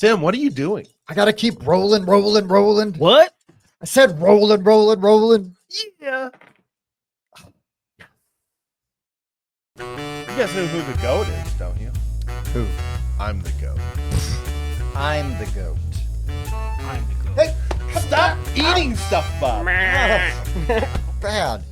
Tim, what are you doing? I gotta keep rolling. What? I said rolling. Yeah. You guys know who the goat is, don't you? Who? I'm the goat. I'm the goat. I'm the goat. Hey, Stop eating stuff, Bob. bad.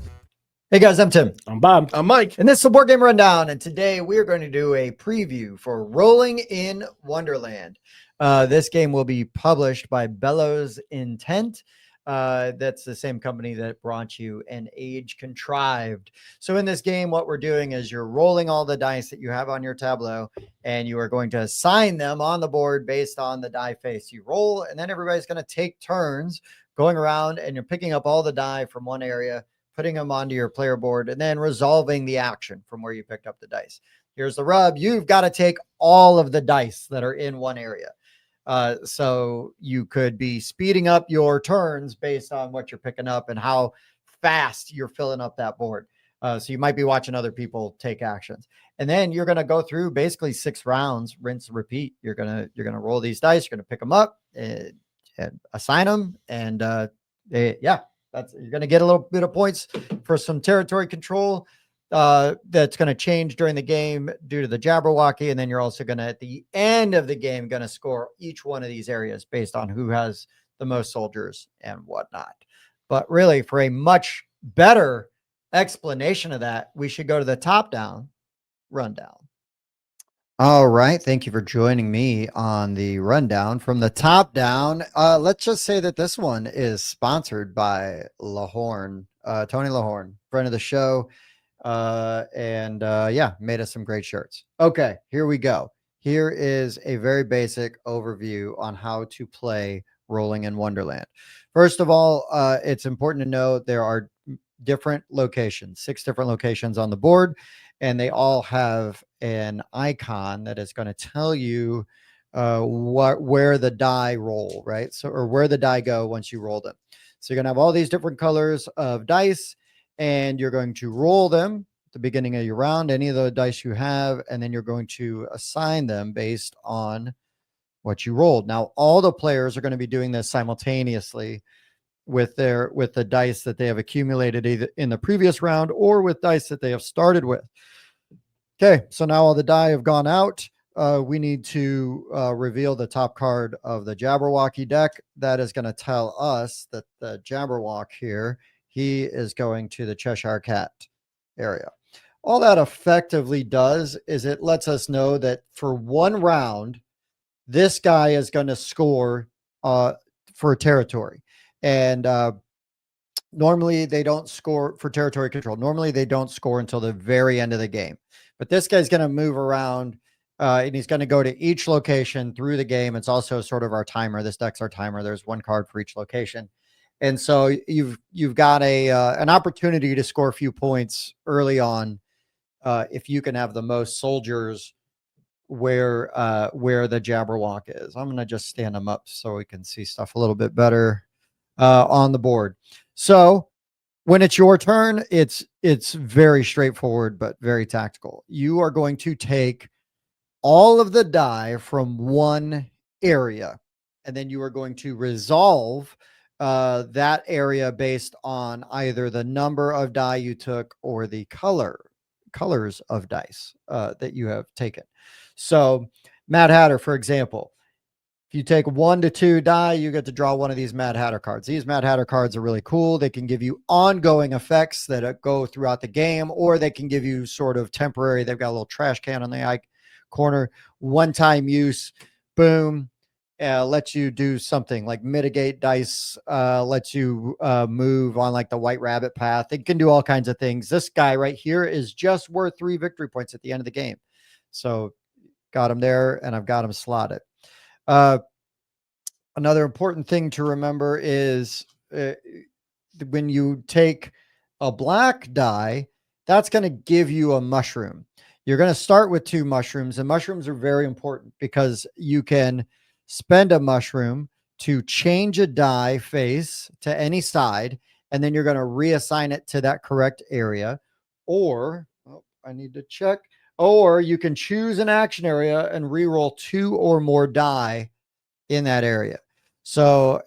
Hey guys, I'm Tim. I'm Bob. I'm Mike. And this is the Board Game Rundown. And today we are going to do a preview for Rolling in Wonderland. This game will be published by Bellows Intent. That's the same company that brought you An Age Contrived. So in this game, what we're doing is you're rolling all the dice that you have on your tableau, and you are going to assign them on the board based on the die face you roll. And then everybody's going to take turns going around, and you're picking up all the die from one area, putting them onto your player board, and then resolving the action from where you picked up the dice. Here's the rub. You've got to take all of the dice that are in one area. So you could be speeding up your turns based on what you're picking up and how fast you're filling up that board. So you might be watching other people take actions. And then you're going to go through basically 6 rounds, rinse, repeat. You're going to roll these dice. You're going to pick them up and assign them. And you're going to get a little bit of points for some territory control. That's going to change during the game due to the Jabberwocky. And then you're also going to, at the end of the game, going to score each one of these areas based on who has the most soldiers and whatnot. But really, for a much better explanation of that, we should go to the top-down rundown. All right. Thank you for joining me on the rundown from the top down. Let's just say that this one is sponsored by Lahorn, Tony Lahorn, friend of the show. Made us some great shirts. Okay, here we go. Here is a very basic overview on how to play Rolling in Wonderland. First of all, it's important to know there are different locations, 6 different locations on the board, and they all have an icon that is going to tell you where the die roll, right? So, or where the die go once you roll them. So you're going to have all these different colors of dice, and you're going to roll them at the beginning of your round, any of the dice you have, and then you're going to assign them based on what you rolled. Now, all the players are going to be doing this simultaneously with the dice that they have accumulated either in the previous round or with dice that they have started with. Okay, so now all the die have gone out. We need to reveal the top card of the Jabberwocky deck. That is going to tell us that the Jabberwock here, he is going to the Cheshire Cat area. All that effectively does is it lets us know that for one round, this guy is going to score for territory. And normally they don't score for territory control. Normally they don't score until the very end of the game. But this guy's going to move around and he's going to go to each location through the game. It's also sort of our timer. This deck's our timer. There's one card for each location. And so you've got an opportunity to score a few points early on if you can have the most soldiers where the Jabberwock is. I'm going to just stand them up so we can see stuff a little bit better on the board. So when it's your turn, it's very straightforward, but very tactical. You are going to take all of the die from one area, and then you are going to resolve that area based on either the number of die you took or the colors of dice that you have taken. So Mad Hatter, for example, if you take 1 to 2 die, you get to draw one of these Mad Hatter cards. These Mad Hatter cards are really cool. They can give you ongoing effects that go throughout the game, or they can give you sort of temporary. They've got a little trash can on the corner, one-time use, boom, lets you do something like mitigate dice, lets you move on like the White Rabbit path. It can do all kinds of things. This guy right here is just worth 3 victory points at the end of the game. So got him there, and I've got him slotted. Another important thing to remember is when you take a black die, that's going to give you a mushroom. You're going to start with 2 mushrooms, and mushrooms are very important because you can spend a mushroom to change a die face to any side, and then you're going to reassign it to that correct area. Or, I need to check. Or you can choose an action area and reroll 2 or more die in that area. So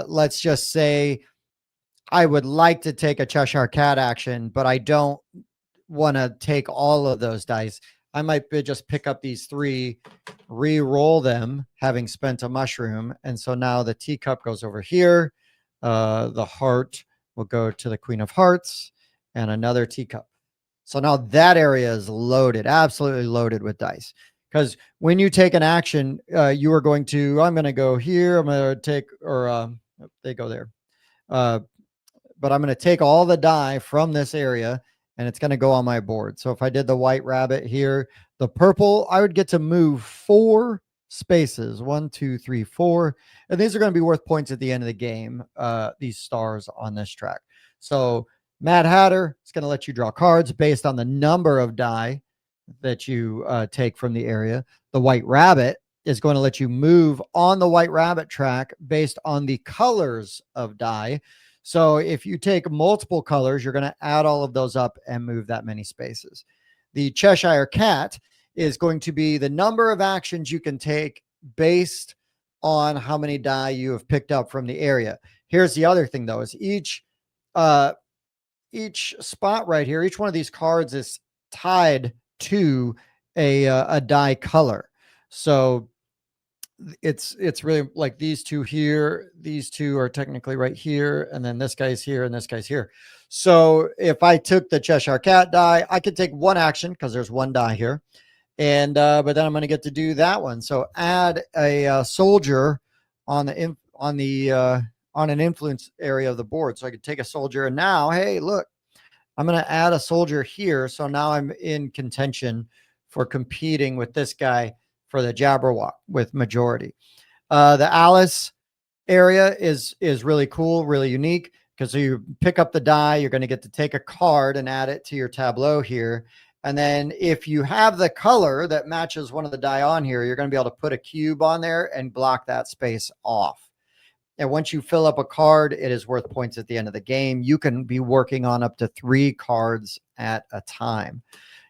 let's just say I would like to take a Cheshire Cat action, but I don't want to take all of those dice. I might just pick up these 3, re-roll them, having spent a mushroom. And so now the teacup goes over here. The heart will go to the Queen of Hearts and another teacup. So now that area is loaded, absolutely loaded with dice. Because when you take an action, you are going to, I'm going to go here. I'm going to take, or they go there. But I'm going to take all the die from this area and it's going to go on my board. So if I did the white rabbit here, the purple, I would get to move 4 spaces, 1, 2, 3, 4. And these are going to be worth points at the end of the game, these stars on this track. So Mad Hatter is going to let you draw cards based on the number of die that you take from the area. The white rabbit is going to let you move on the white rabbit track based on the colors of die. So if you take multiple colors, you're going to add all of those up and move that many spaces. The Cheshire Cat is going to be the number of actions you can take based on how many die you have picked up from the area. Here's the other thing, though, is each spot right here, each one of these cards is tied to a die color. So it's really like these 2 here. These 2 are technically right here, and then this guy's here and this guy's here. So if I took the Cheshire Cat die, I could take 1 action because there's 1 die here, and but then I'm going to get to do that one. So add a soldier on an influence area of the board. So I could take a soldier, and now, hey, look, I'm going to add a soldier here. So now I'm in contention for competing with this guy for the Jabberwock with majority. The Alice area is really cool, really unique, because you pick up the die, you're going to get to take a card and add it to your tableau here. And then if you have the color that matches one of the die on here, you're going to be able to put a cube on there and block that space off. And once you fill up a card, it is worth points at the end of the game. You can be working on up to 3 cards at a time.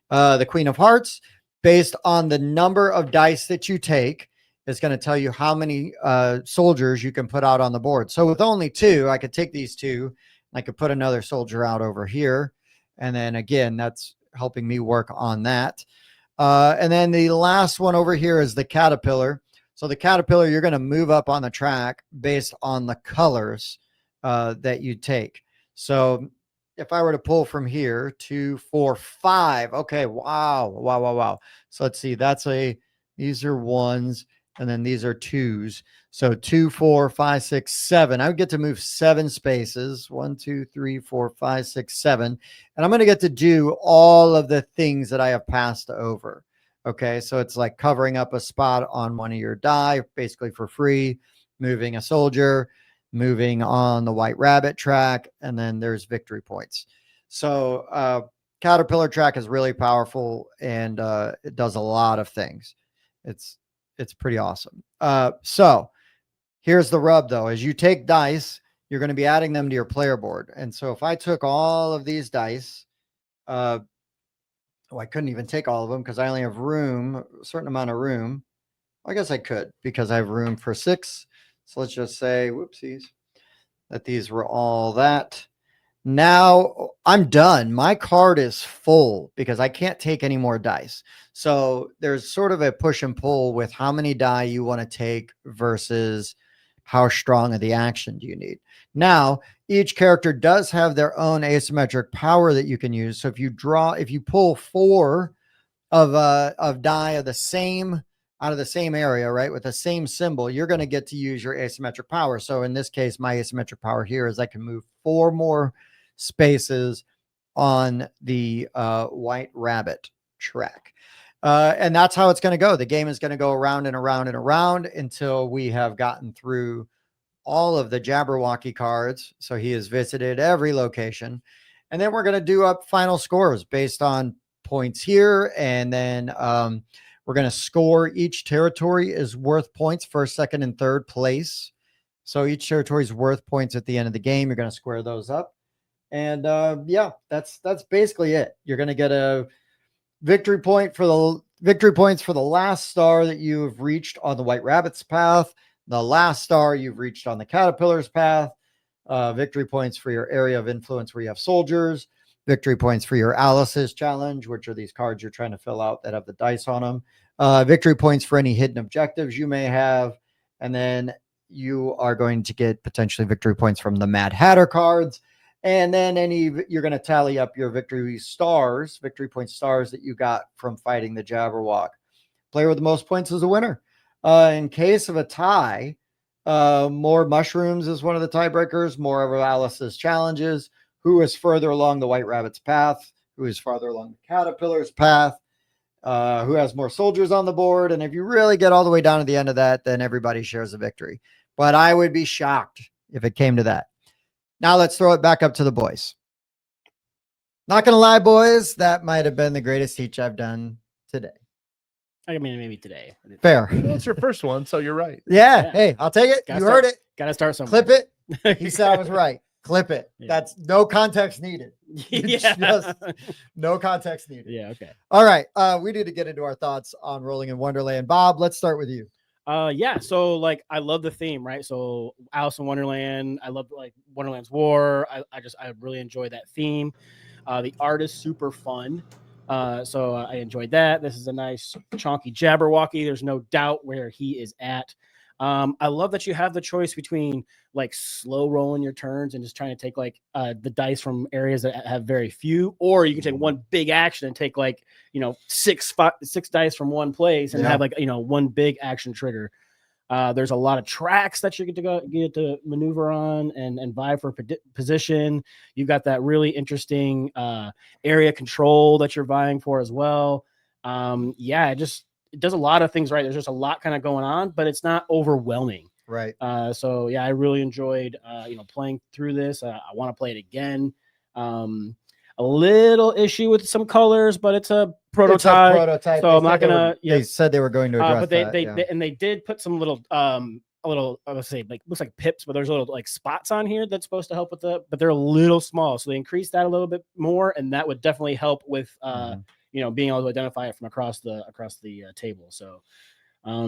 The Queen of Hearts, based on the number of dice that you take, is going to tell you how many soldiers you can put out on the board. So with only 2, I could take these 2. I could put another soldier out over here. And then again, that's helping me work on that. And then the last one over here is the Caterpillar. So the Caterpillar, you're going to move up on the track based on the colors that you take. So if I were to pull from here, 2, 4, 5. Okay. Wow. So let's see. These are 1s and then these are 2s. So 2, 4, 5, 6, 7. I would get to move 7 spaces. 1, 2, 3, 4, 5, 6, 7. And I'm going to get to do all of the things that I have passed over. Okay. So it's like covering up a spot on one of your die, basically for free, moving a soldier, moving on the white rabbit track, and then there's victory points. So Caterpillar track is really powerful, and it does a lot of things. It's pretty awesome. So here's the rub, though. As you take dice, you're going to be adding them to your player board. And so if I took all of these dice, I couldn't even take all of them because I only have room, a certain amount of room. I guess I could because I have room for 6. So let's just say, whoopsies, that these were all that. Now I'm done. My card is full because I can't take any more dice. So there's sort of a push and pull with how many die you want to take versus how strong of the action do you need. Now, each character does have their own asymmetric power that you can use. So if you pull 4 of die of the same out of the same area, right, with the same symbol, you're going to get to use your asymmetric power. So in this case, my asymmetric power here is I can move 4 more spaces on the white rabbit track. And that's how it's going to go. The game is going to go around and around and around until we have gotten through all of the Jabberwocky cards. So he has visited every location. And then we're going to do up final scores based on points here. And then we're going to score. Each territory is worth points, first, second, and third place. So each territory is worth points at the end of the game. You're going to square those up. And yeah, that's basically it. You're going to get a victory points for the last star that you have reached on the White Rabbit's path. The last star, you've reached on the caterpillar's path. Victory points for your area of influence where you have soldiers. Victory points for your Alice's challenge, which are these cards you're trying to fill out that have the dice on them. Victory points for any hidden objectives you may have. And then you are going to get potentially victory points from the Mad Hatter cards. And then you're going to tally up your victory point stars that you got from fighting the Jabberwock. Player with the most points is a winner. In case of a tie, more mushrooms is one of the tiebreakers, more of Alice's challenges. Who is further along the White Rabbit's path? Who is farther along the Caterpillar's path? Who has more soldiers on the board? And if you really get all the way down to the end of that, then everybody shares a victory. But I would be shocked if it came to that. Now let's throw it back up to the boys. Not going to lie, boys, that might have been the greatest teach I've done today. I mean, maybe today. Fair. Well, it's your first one, so you're right. Yeah. Hey, I'll take it. You heard it. Got to start somewhere. Clip it. He said I was right. Clip it. Yeah. That's no context needed. Yeah. Just no context needed. Yeah. Okay. All right. We need to get into our thoughts on Rolling in Wonderland. Bob, let's start with you. Yeah. So like, I love the theme, right? So Alice in Wonderland. I love like Wonderland's War. I really enjoy that theme. The art is super fun. So I enjoyed that. This is a nice chonky Jabberwocky. There's no doubt where he is at. I love that you have the choice between like slow rolling your turns and just trying to take like the dice from areas that have very few, or you can take one big action and take like, six dice from one place and have like, one big action trigger. There's a lot of tracks that you get to maneuver on and vie for position. You've got that really interesting area control that you're vying for as well. It does a lot of things right. There's just a lot kind of going on, but it's not overwhelming. Right. So yeah, I really enjoyed playing through this. I want to play it again. A little issue with some colors, but it's a prototype. So I'm not gonna. They said they were going to address that. They did put some little I would say like looks like pips, but there's little like spots on here that's supposed to help with but they're a little small, so they increased that a little bit more, and that would definitely help with being able to identify it from across the table. So I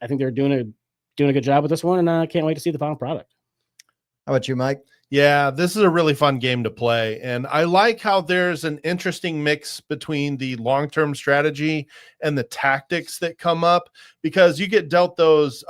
think they're doing a good job with this one, and I can't wait to see the final product. How about you, Mike? Yeah, this is a really fun game to play. And I like how there's an interesting mix between the long-term strategy and the tactics that come up, because you get dealt those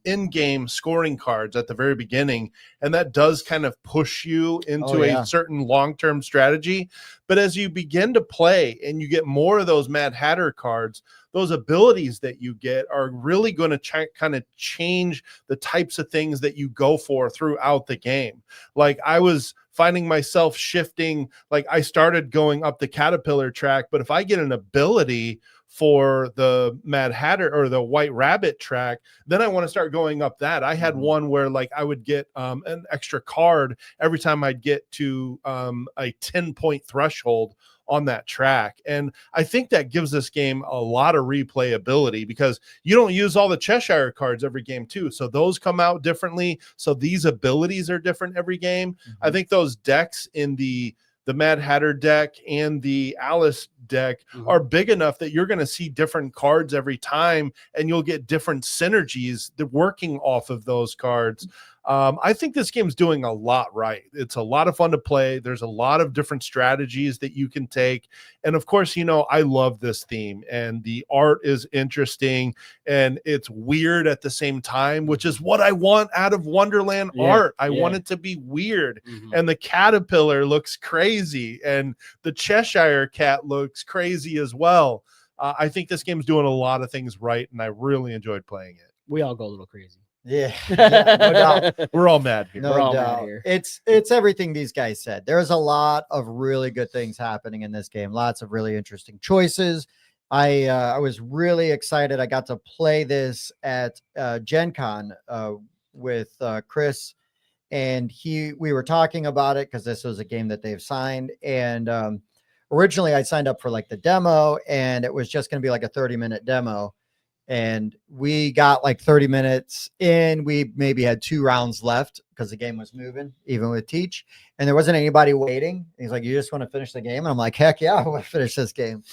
in-game scoring cards at the very beginning, and that does kind of push you into a certain long-term strategy. But as you begin to play and you get more of those Mad Hatter cards, those abilities that you get are really going to kind of change the types of things that you go for throughout the game. Like I was finding myself shifting, like I started going up the caterpillar track, but if I get an ability for the Mad Hatter or the White Rabbit track, then I want to start going up that. I had one where like I would get an extra card every time I'd get to a 10-point threshold on that track. And I think that gives this game a lot of replayability, because you don't use all the Cheshire cards every game too. So those come out differently. So these abilities are different every game. I think those decks in the Mad Hatter deck and the Alice deck are big enough that you're going to see different cards every time, and you'll get different synergies that working off of those cards. I think this game's doing a lot right. It's a lot of fun to play. There's a lot of different strategies that you can take. And of course, I love this theme, and the art is interesting and it's weird at the same time, which is what I want out of Wonderland art. I want it to be weird. And the caterpillar looks crazy, and the Cheshire cat looks crazy as well. I think this game's doing a lot of things right, and I really enjoyed playing it. We all go a little crazy. Yeah, no doubt. We're all mad here. No doubt. It's everything these guys said. There's a lot of really good things happening in this game. Lots of really interesting choices. I was really excited. I got to play this at Gen Con with Chris, and we were talking about it because this was a game that they've signed. And originally I signed up for like the demo, and it was just going to be like a 30-minute demo. And we got like 30 minutes in. We maybe had 2 rounds left because the game was moving, even with Teach. And there wasn't anybody waiting. He's like, "You just want to finish the game?" And I'm like, "Heck yeah, I want to finish this game."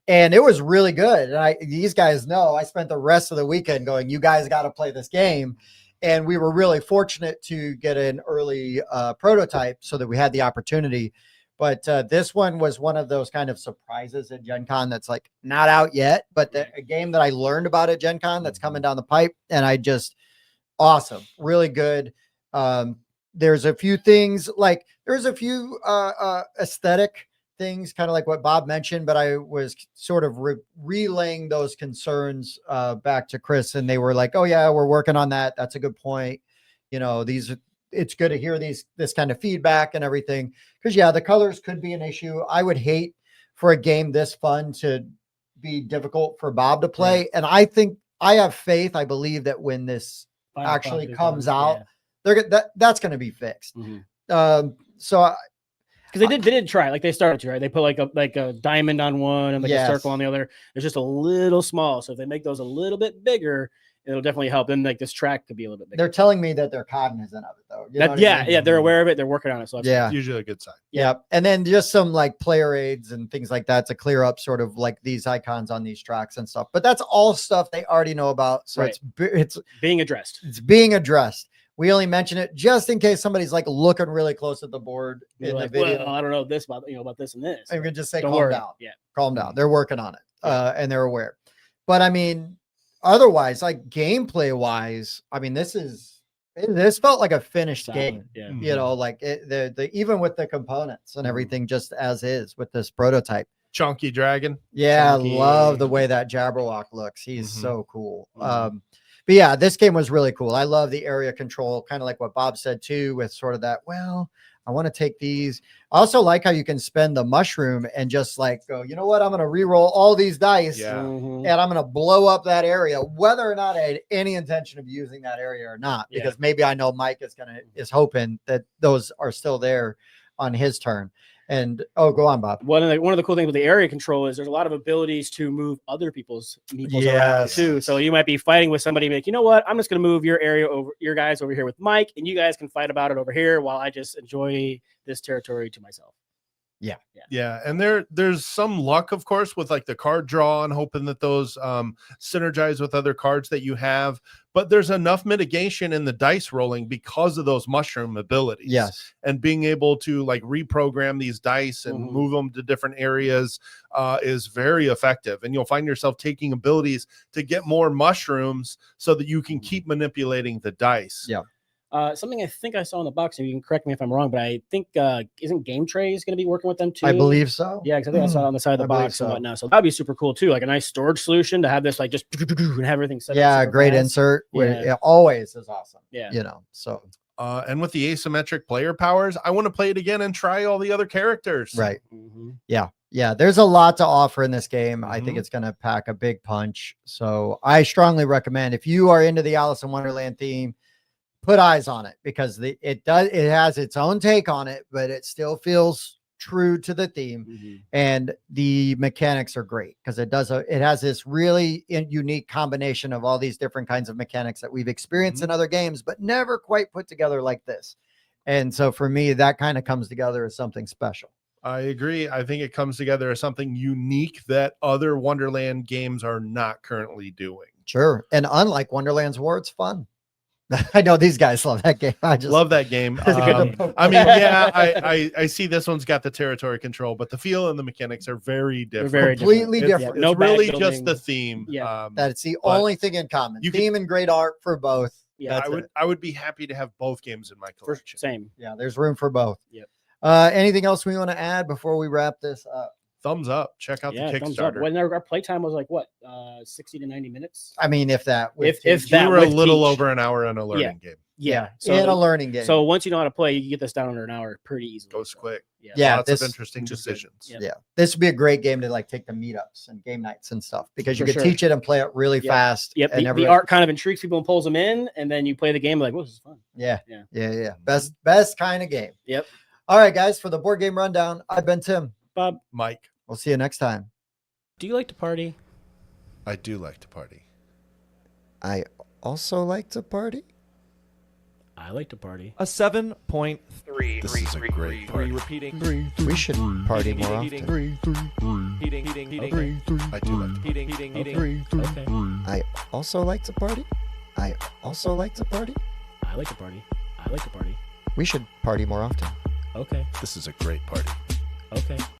And it was really good. And these guys know I spent the rest of the weekend going, you guys got to play this game. And we were really fortunate to get an early prototype so that we had the opportunity. But this one was one of those kind of surprises at Gen Con that's like not out yet, but a game that I learned about at Gen Con that's coming down the pipe. And awesome, really good. There's a few things like there's a few aesthetic things, kind of like what Bob mentioned, but I was sort of relaying those concerns back to Chris, and they were like, "Oh yeah, we're working on that. That's a good point. You know, it's good to hear this kind of feedback and everything." Because yeah, the colors could be an issue. I would hate for a game this fun to be difficult for Bob to play, Right. and I think I have faith. I believe that when this Final actually product comes is out, that's going to be fixed. Mm-hmm. So because they did try, like they started to, right? They put like a diamond on one and like a circle on the other. It's just a little small. So if they make those a little bit bigger, it'll definitely help. Then like this track could be a little bit bigger. They're telling me that they're cognizant of it though. Yeah, they're aware of it. They're working on it. So that's usually a good sign. Yeah. And then just some like player aids and things like that to clear up sort of like these icons on these tracks and stuff. But that's all stuff they already know about. So it's being addressed. It's being addressed. We only mention it just in case somebody's like looking really close at the board in the video. Well, I don't know this about this and this. And we can just say, don't calm worry. down. Yeah. Calm down. They're working on it. And they're aware. But I mean, otherwise, like gameplay wise, I mean, this felt like a finished game. Yeah. You know, like the even with the components and everything just as is with this prototype. Chunky dragon. Yeah, Chunky. love the way that Jabberwock looks. He's so cool. But yeah, this game was really cool. I love the area control, kind of like what Bob said too, with sort of that, well, I want to take these. I also like how you can spend the mushroom and just like go, you know what? I'm going to re-roll all these dice and I'm going to blow up that area, whether or not I had any intention of using that area or not, because maybe I know Mike is hoping that those are still there on his turn. And go on, Bob. One of the cool things with the area control is there's a lot of abilities to move other people's meeples around too. So you might be fighting with somebody, like, you know what? I'm just going to move your guys over here with Mike, and you guys can fight about it over here while I just enjoy this territory to myself. Yeah. And there's some luck, of course, with like the card draw and hoping that those synergize with other cards that you have. But there's enough mitigation in the dice rolling because of those mushroom abilities. Yes. And being able to like reprogram these dice and move them to different areas is very effective. And you'll find yourself taking abilities to get more mushrooms so that you can keep manipulating the dice. Yeah. Something I think I saw in the box, and you can correct me if I'm wrong, but I think isn't Game Trays going to be working with them too? I believe so. Yeah, because I think I saw it on the side of the box and whatnot. So that'd be super cool too, like a nice storage solution to have this like just and have everything set. Yeah, great fast. Insert. It always is awesome. Yeah, you know. So and with the asymmetric player powers, I want to play it again and try all the other characters. Right. Yeah. There's a lot to offer in this game. I think it's going to pack a big punch. So I strongly recommend, if you are into the Alice in Wonderland theme, put eyes on it, because it has its own take on it, but it still feels true to the theme. And the mechanics are great because it has this really unique combination of all these different kinds of mechanics that we've experienced in other games, but never quite put together like this. And so for me, that kind of comes together as something special. I agree. I think it comes together as something unique that other Wonderland games are not currently doing. Sure. And unlike Wonderland's War, it's fun. I know these guys love that game. I just love that game. I mean, yeah, I see this one's got the territory control, but the feel and the mechanics are very different. They're very completely different. It's really just the theme. That's the only thing in common. Theme and great art for both. Yeah, I would be happy to have both games in my collection. Same. Yeah, there's room for both. Yep. Anything else we want to add before we wrap this up? Thumbs up. Check out the Kickstarter. When our playtime was like what, 60 to 90 minutes? I mean, if that, if we were a little over an hour in a learning game. Yeah. So in a learning game. So once you know how to play, you can get this down under an hour pretty easily. Goes quick. Yeah. Lots of interesting decisions. Yeah. This would be a great game to like take to meetups and game nights and stuff, because you could teach it and play it really fast. Yep. And the art kind of intrigues people and pulls them in, and then you play the game like, well, this is fun. Yeah. Best kind of game. Yep. All right, guys, for the board game rundown, I've been Tim. Bob. Mike. We'll see you next time. Do you like to party? I do like to party. I also like to party. I like to party. A 7.3. This is a great party. Repeating. We should party more often. Heating. I do like to Heating. Okay. I also like to party. I also like to party. I like to party. I like to party. We should party more often. Okay. This is a great party. Okay.